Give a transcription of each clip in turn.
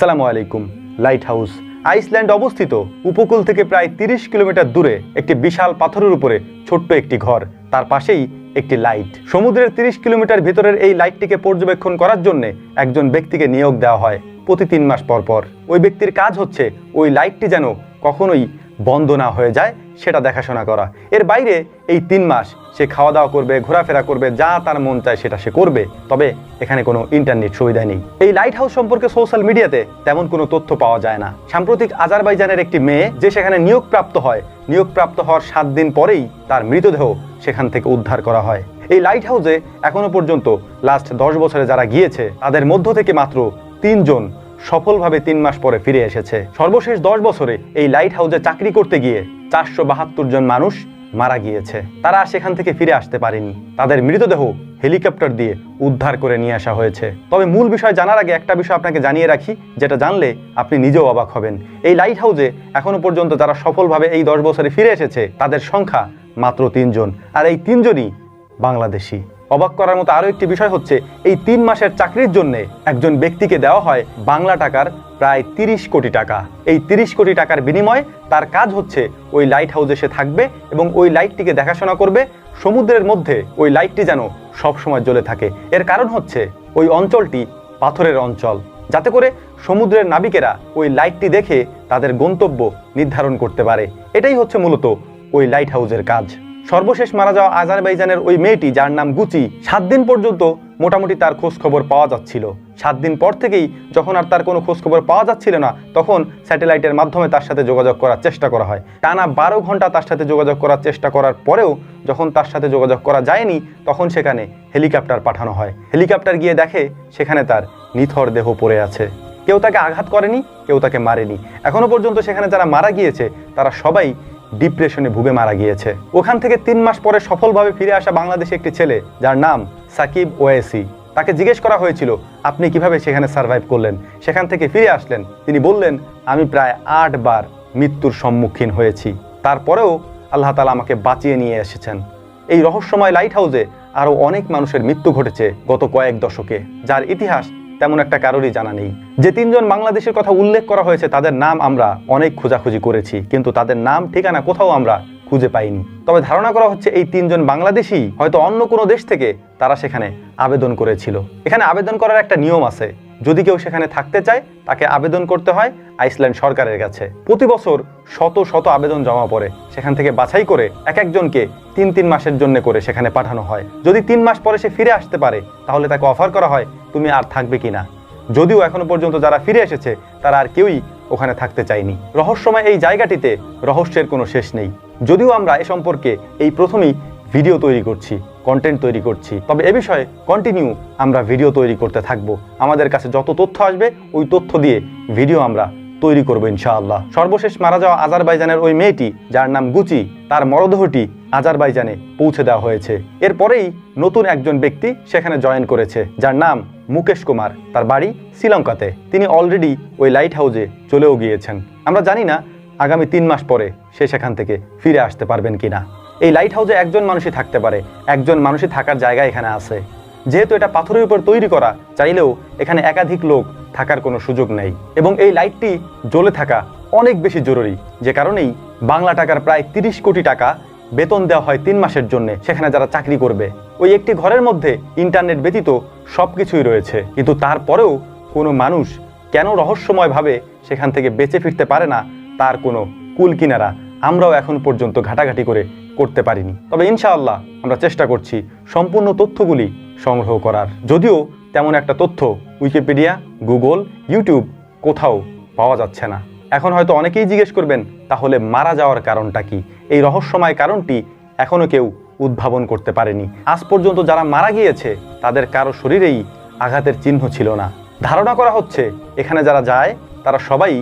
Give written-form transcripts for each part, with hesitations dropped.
আসসালামু আলাইকুম। Light house Iceland অবস্থিত উপকূল থেকে প্রায় 30 কিলোমিটার দূরে একটি বিশাল পাথরের উপরে ছোট্ট একটি ঘর, তার পাশেই একটি লাইট। সমুদ্রের 30 কিলোমিটার ভিতরের এই লাইটটিকে পর্যবেক্ষণ করার জন্য একজন ব্যক্তিকে নিয়োগ দেওয়া হয় প্রতি 3 মাস পর পর। ওই ব্যক্তির কাজ হচ্ছে ওই লাইটটি যেন কখনোই বন্ধ না হয়ে যায় সেটা দেখাশোনা করা। এর বাইরে এই 3 মাস সে খাওয়া দাওয়া করবে, ঘোরাফেরা করবে, যা তার মন চায় সেটা সে করবে। তবে এখানে কোনো ইন্টারনেট সুবিধা নেই। এই লাইট হাউস সম্পর্কে সোশ্যাল মিডিয়াতে তেমন কোনো তথ্য পাওয়া যায় না। সাম্প্রতিক আজারবাইজানের একটি মেয়ে যে সেখানে নিয়োগপ্রাপ্ত হয়, নিয়োগপ্রাপ্ত হওয়ার 7 দিন পরেই তার মৃতদেহ সেখান থেকে উদ্ধার করা হয়। এই লাইট হাউসে এখনো পর্যন্ত লাস্ট 10 বছরে যারা গিয়েছে তাদের মধ্য থেকে মাত্র 3 জন সফলভাবে 3 মাস পরে ফিরে এসেছে। সর্বশেষ 10 বছরে এই লাইট হাউসে চাকরি করতে গিয়ে 472 জন মানুষ মারা গিয়েছে। তারা সেখান থেকে ফিরে আসতে পারেনি। তাদের মৃতদেহ হেলিকপ্টার দিয়ে উদ্ধার করে নিয়ে আসা হয়েছে। তবে মূল বিষয় জানার আগে একটা বিষয় আপনাকে জানিয়ে রাখি, যেটা জানলে আপনি নিজেও অবাক হবেন। এই লাইট হাউসে এখনো পর্যন্ত যারা সফলভাবে এই 10 বছরে ফিরে এসেছে তাদের সংখ্যা মাত্র 3 জন, আর এই 3 জনই বাংলাদেশি। অবাক করার মতো আরও একটি বিষয় হচ্ছে, এই 3 মাসের চাকরির জন্য একজন ব্যক্তিকে দেওয়া হয় বাংলা টাকার প্রায় 30 কোটি টাকা। এই 30 কোটি টাকার বিনিময়ে তার কাজ হচ্ছে ওই লাইট হাউসে সে থাকবে এবং ওই লাইটটিকে দেখাশোনা করবে। সমুদ্রের মধ্যে ওই লাইটটি যেন সবসময় জ্বলে থাকে। এর কারণ হচ্ছে ওই অঞ্চলটি পাথরের অঞ্চল, যাতে করে সমুদ্রের নাবিকেরা ওই লাইটটি দেখে তাদের গন্তব্য নির্ধারণ করতে পারে। এটাই হচ্ছে মূলত ওই লাইট হাউসের কাজ। সর্বশেষ মারা যাওয়া আজারবাইজানের ওই মেয়েটি, যার নাম গুচি, 7 দিন পর্যন্ত মোটামুটি তার খোঁজ খবর পাওয়া যাচ্ছিল। 7 দিন পর থেকেই যখন আর তার কোনো খোঁজ খবর পাওয়া যাচ্ছিল না, তখন স্যাটেলাইটের মাধ্যমে তার সাথে যোগাযোগ করার চেষ্টা করা হয়। টানা 12 ঘন্টা তার সাথে যোগাযোগ করার চেষ্টা করার পরেও যখন তার সাথে যোগাযোগ করা যায়নি, তখন সেখানে হেলিকপ্টার পাঠানো হয়। হেলিকপ্টার গিয়ে দেখে সেখানে তার নিথর দেহ পড়ে আছে। কেউ তাকে আঘাত করেনি, কেউ তাকে মারেনি। এখনো পর্যন্ত সেখানে যারা মারা গিয়েছে তারা সবাই ডিপ্রেশনে ভুগে মারা গিয়েছে। ওখান থেকে 3 মাস পরে সফলভাবে ফিরে আসা বাংলাদেশে একটি ছেলে, যার নাম সাকিব ওয়েসি, তাকে জিজ্ঞেস করা হয়েছিল আপনি কিভাবে সেখানে সার্ভাইভ করলেন, সেখান থেকে ফিরে আসলেন। তিনি বললেন, আমি প্রায় 8 বার মৃত্যুর সম্মুখীন হয়েছি, তারপরেও আল্লাহ তাআলা আমাকে বাঁচিয়ে নিয়ে এসেছেন। এই রহস্যময় লাইট হাউসে আরও অনেক মানুষের মৃত্যু ঘটেছে গত কয়েক দশকে, যার ইতিহাস তেমন একটা কারোরই জানা নেই। যে 3 জন বাংলাদেশের কথা উল্লেখ করা হয়েছে তাদের নাম আমরা অনেক খোঁজাখুঁজি করেছি, কিন্তু তাদের নাম ঠিকানা কোথাও আমরা খুঁজে পাইনি। তবে ধারণা করা হচ্ছে এই 3 জন বাংলাদেশি হয়তো অন্য কোনো দেশ থেকে তারা সেখানে আবেদন করেছিল। এখানে আবেদন করার একটা নিয়ম আছে, যদি কেউ সেখানে থাকতে চায় তাকে আবেদন করতে হয় আইসল্যান্ড সরকারের কাছে। প্রতি বছর শত শত আবেদন জমা পড়ে, সেখান থেকে বাছাই করে এক একজনকে 3 মাসের জন্য করে সেখানে পাঠানো হয়। যদি 3 মাস পরে সে ফিরে আসতে পারে তাহলে তাকে অফার করা হয় তুমি আর থাকবে কিনা। যদিও এখনো পর্যন্ত যারা ফিরে এসেছে তারা আর কেউই ওখানে থাকতে চায়নি। রহস্যময় এই জায়গাটিতে রহস্যের কোনো শেষ নেই। যদিও আমরা এ সম্পর্কে এই প্রথমেই ভিডিও তৈরি করছি, কন্টেন্ট তৈরি করছি, তবে এ বিষয়ে কন্টিনিউ আমরা ভিডিও তৈরি করতে থাকব। আমাদের কাছে যত তথ্য আসবে ওই তথ্য দিয়ে ভিডিও আমরা তৈরি করবো ইনশাআল্লাহ। সর্বশেষ মারা যাওয়া আজারবাইজানের ওই মেয়েটি, যার নাম গুচি, তার মরদেহটি আজারবাইজানে পৌঁছে দেওয়া হয়েছে। এরপরেই নতুন একজন ব্যক্তি সেখানে জয়েন করেছে, যার নাম মুকেশ কুমার। তার বাড়ি শ্রীলঙ্কাতে। তিনি অলরেডি ওই লাইট হাউসে চলেও গিয়েছেন। আমরা জানি না আগামী 3 মাস পরে সে সেখান থেকে ফিরে আসতে পারবেন কিনা। এই লাইট হাউসে একজন মানুষই থাকতে পারে, একজন মানুষই থাকার জায়গা এখানে আছে। যেহেতু এটা পাথরের উপর তৈরি করা, চাইলেও এখানে একাধিক লোক থাকার কোনো সুযোগ নেই। এবং এই লাইটটি জ্বলে থাকা অনেক বেশি জরুরি, যে কারণেই বাংলা টাকার প্রায় 30 কোটি টাকা বেতন দেওয়া হয় 3 মাসের জন্য সেখানে যারা চাকরি করবে। ওই একটি ঘরের মধ্যে ইন্টারনেট ব্যতীত সব কিছুই রয়েছে, কিন্তু তারপরেও কোনো মানুষ কেন রহস্যময়ভাবে সেখান থেকে বেঁচে ফিরতে পারে না, তার কোনো কুল কিনারা আমরাও এখন পর্যন্ত ঘাটাঘাটি করে করতে পারিনি। তবে ইনশাআল্লাহ আমরা চেষ্টা করছি সম্পূর্ণ তথ্যগুলি সংগ্রহ করার। যদিও তেমন একটা তথ্য উইকিপিডিয়া, গুগল, ইউটিউব কোথাও পাওয়া যাচ্ছে না। এখন হয়তো অনেকেই জিজ্ঞেস করবেন, তাহলে মারা যাওয়ার কারণটা কি? এই রহস্যময় কারণটি এখনও কেউ উদ্ভাবন করতে পারেনি। আজ পর্যন্ত যারা মারা গিয়েছে তাদের কারো শরীরেই আঘাতের চিহ্ন ছিল না। ধারণা করা হচ্ছে এখানে যারা যায় তারা সবাই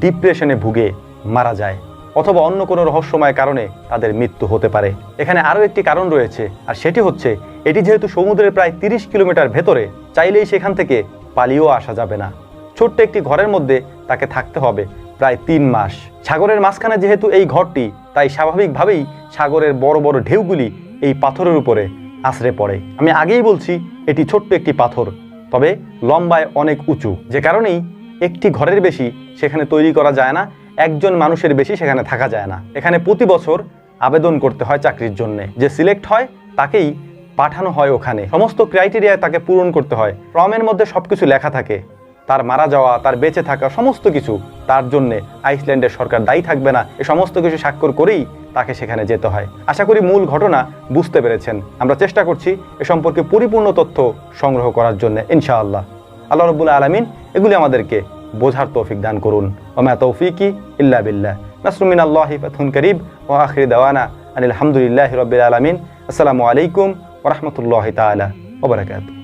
ডিপ্রেশনে ভুগে মারা যায়, অথবা অন্য কোনো রহস্যময় কারণে তাদের মৃত্যু হতে পারে। এখানে আরও একটি কারণ রয়েছে, আর সেটি হচ্ছে এটি যেহেতু সমুদ্রের প্রায় 30 কিলোমিটার ভেতরে, চাইলেই সেখান থেকে পালিয়েও আসা যাবে না। ছোট্ট একটি ঘরের মধ্যে তাকে থাকতে হবে প্রায় 3 মাস। সাগরের মাঝখানে যেহেতু এই ঘরটি, তাই স্বাভাবিকভাবেই সাগরের বড় বড় ঢেউগুলি এই পাথরের উপরে আছড়ে পড়ে। আমি আগেই বলছি এটি ছোট্ট একটি পাথর, তবে লম্বায় অনেক উঁচু, যে কারণেই একটি ঘরের বেশি সেখানে তৈরি করা যায় না, একজন মানুষের বেশি সেখানে থাকা যায় না। এখানে প্রতি বছর আবেদন করতে হয় চাকরির জন্য, যে সিলেক্ট হয় তাকেই পাঠানো হয় ওখানে। সমস্ত ক্রাইটেরিয়ায় তাকে পূরণ করতে হয়। ফর্মের মধ্যে সবকিছু লেখা থাকে, তার মারা যাওয়া, তার বেঁচে থাকা, সমস্ত কিছু। তার জন্যে আইসল্যান্ডের সরকার দায়ী থাকবে না, এ সমস্ত কিছু স্বাক্ষর করেই তাকে সেখানে যেতে হয়। আশা করি মূল ঘটনা বুঝতে পেরেছেন। আমরা চেষ্টা করছি এ সম্পর্কে পরিপূর্ণ তথ্য সংগ্রহ করার জন্য ইনশাআল্লাহ। আল্লাহ রাব্বুল আলামিন এগুলি আমাদেরকে বোঝার তৌফিক দান করুন। ওয়া মা তৌফিকি ইল্লা বিল্লাহ। নাসরুম মিনাল্লাহি ফাতহুন কারীব ওয়া আখিরু দাওয়ানা আনিল হামদুলিল্লাহি রাব্বিল আলামিন। আসসালামু আলাইকুম ওয়া রাহমাতুল্লাহি তাআলা ওয়া বারাকাতুহু।